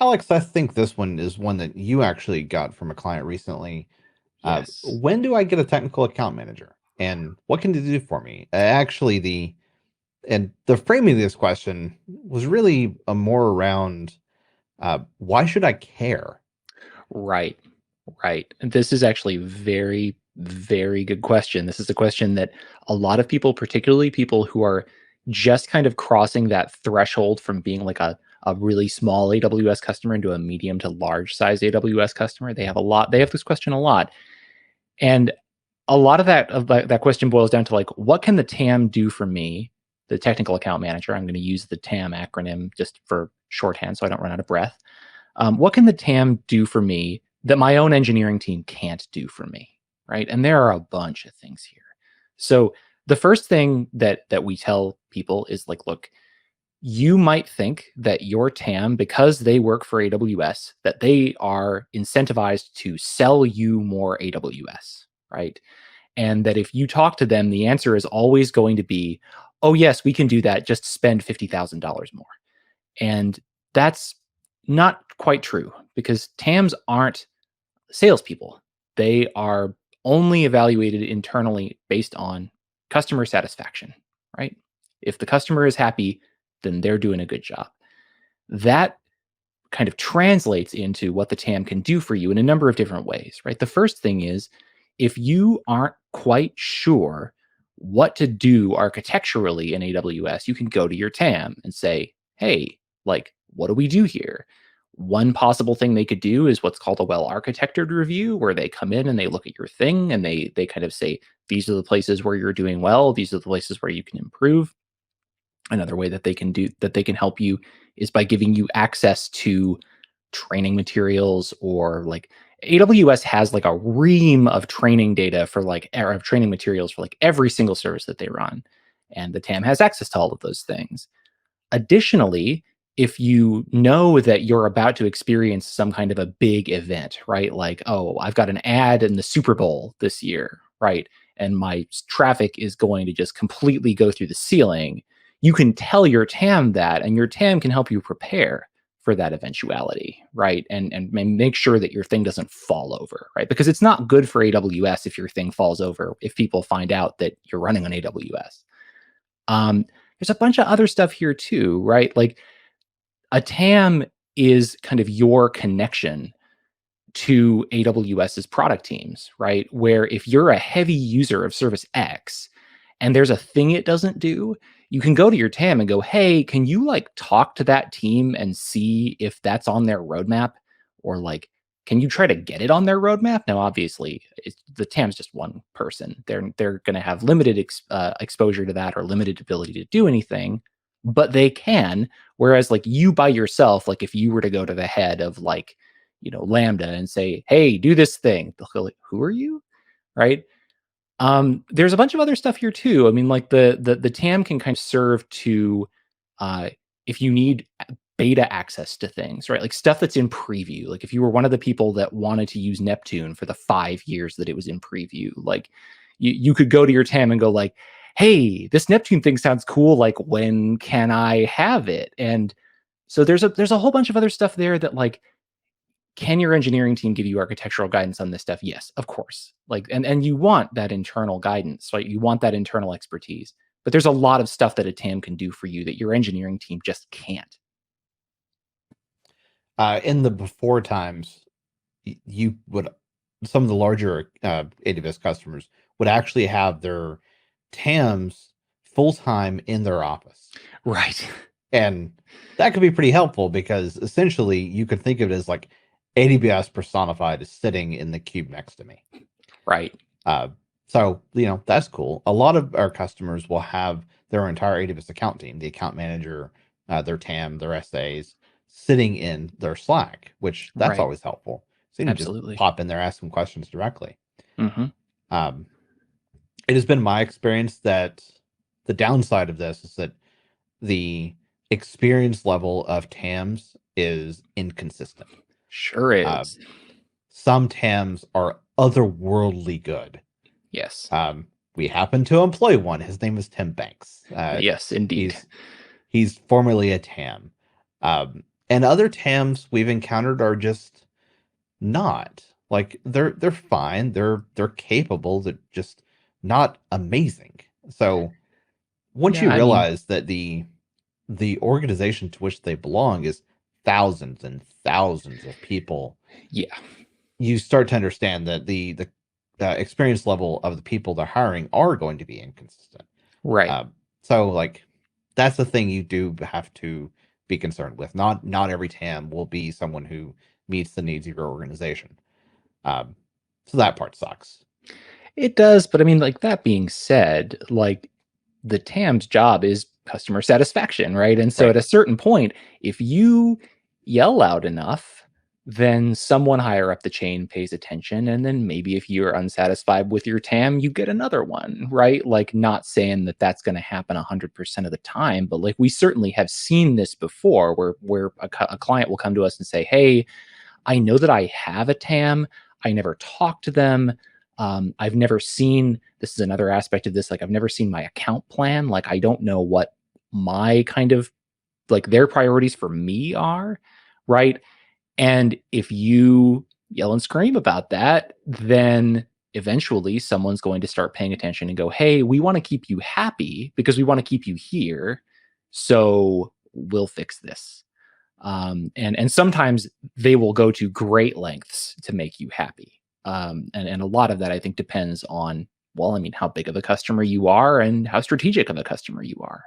Alex, I think this one is one that you actually got from a client recently. Yes. When do I get a technical account manager, and what can they do for me? Actually, the framing of this question was really more around why should I care? Right. Right. And this is actually very, very good question. This is a question that a lot of people, particularly people who are just kind of crossing that threshold from being like a really small AWS customer into a medium to large size AWS customer, they have this question a lot. And a lot of that question boils down to like, what can the TAM do for me? The technical account manager. I'm going to use the TAM acronym just for shorthand so I don't run out of breath. What can the TAM do for me that my own engineering team can't do for me? Right. And there are a bunch of things here. So the first thing that we tell people is like, look, you might think that your TAM, because they work for AWS, that they are incentivized to sell you more AWS, right? And that if you talk to them, the answer is always going to be, oh, yes, we can do that. Just spend $50,000 more. And that's not quite true because TAMs aren't salespeople. They are only evaluated internally based on customer satisfaction, right? If the customer is happy, then they're doing a good job. That kind of translates into what the TAM can do for you in a number of different ways, right? The first thing is if you aren't quite sure what to do architecturally in AWS, you can go to your TAM and say, hey, like, what do we do here? One possible thing they could do is what's called a well architected review, where they come in and they look at your thing and they kind of say, these are the places where you're doing well, these are the places where you can improve. Another way that they can help you is by giving you access to training materials or like AWS has like a ream of training data for like or of training materials for like every single service that they run. And the TAM has access to all of those things. Additionally, if you know that you're about to experience some kind of a big event, right? Like, oh, I've got an ad in the Super Bowl this year, right? And my traffic is going to just completely go through the ceiling. You can tell your TAM that, and your TAM can help you prepare for that eventuality, right? And make sure that your thing doesn't fall over, right? Because it's not good for AWS if your thing falls over, if people find out that you're running on AWS. Um, there's a bunch of other stuff here too, right? Like a TAM is kind of your connection to AWS's product teams, right? Where if you're a heavy user of Service X and there's a thing it doesn't do, you can go to your TAM and go, hey, can you like talk to that team and see if that's on their roadmap? Or like, can you try to get it on their roadmap? Now, obviously, the TAM is just one person. They're going to have limited exposure to that or limited ability to do anything, but they can. Whereas, like you by yourself, like if you were to go to the head of like Lambda and say, hey, do this thing, they'll go like, who are you? Right. There's a bunch of other stuff here too. I mean, like the TAM can kind of serve to uh if you need beta access to things, right? Like stuff that's in preview. Like if you were one of the people that wanted to use Neptune for the 5 years that it was in preview, like you could go to your TAM and go like, hey, this Neptune thing sounds cool. Like when can I have it? And so there's a whole bunch of other stuff there that like can your engineering team give you architectural guidance on this stuff? Yes, of course. Like, and you want that internal guidance, right? You want that internal expertise. But there's a lot of stuff that a TAM can do for you that your engineering team just can't. In the before times, you would some of the larger AWS customers would actually have their TAMs full time in their office. Right. And that could be pretty helpful because essentially you could think of it as like AWS personified is sitting in the cube next to me. Right. Uh, so, that's cool. A lot of our customers will have their entire AWS account team, the account manager, their TAM, their SAs sitting in their Slack, which that's Right. always helpful. So you can just Absolutely. pop in there, ask them questions directly. Hmm. Um, it has been my experience that the downside of this is that the experience level of TAMs is inconsistent. Sure Uh, is. some TAMs are otherworldly good. Yes. We happen to employ one. His name is Tim Banks. Yes, indeed. He's formerly a TAM. And other TAMs we've encountered are just not. Like they're fine, they're capable, they're just not amazing. So once Yeah, you I mean, realize that the organization to which they belong is thousands and thousands of people, yeah, you start to understand that the experience level of the people they're hiring are going to be inconsistent. right. So like that's the thing you do have to be concerned with. Not every TAM will be someone who meets the needs of your organization. Um, so that part sucks. It does, but I mean, like that being said, like the TAM's job is customer satisfaction, right? And so Right. at a certain point, if you yell loud enough, then someone higher up the chain pays attention. And then maybe if you're unsatisfied with your TAM, you get another one, right? Like, not saying that that's going to happen 100% of the time, but like we certainly have seen this before where a client will come to us and say, hey, I know that I have a TAM. I never talk to them. I've never seen, this is another aspect of this, like I've never seen my account plan. Like I don't know what my kind of like their priorities for me are, right? And if you yell and scream about that, then eventually someone's going to start paying attention and go, hey, we want to keep you happy because we want to keep you here. So we'll fix this. And sometimes they will go to great lengths to make you happy. And a lot of that I think depends on, well, I mean, how big of a customer you are and how strategic of a customer you are.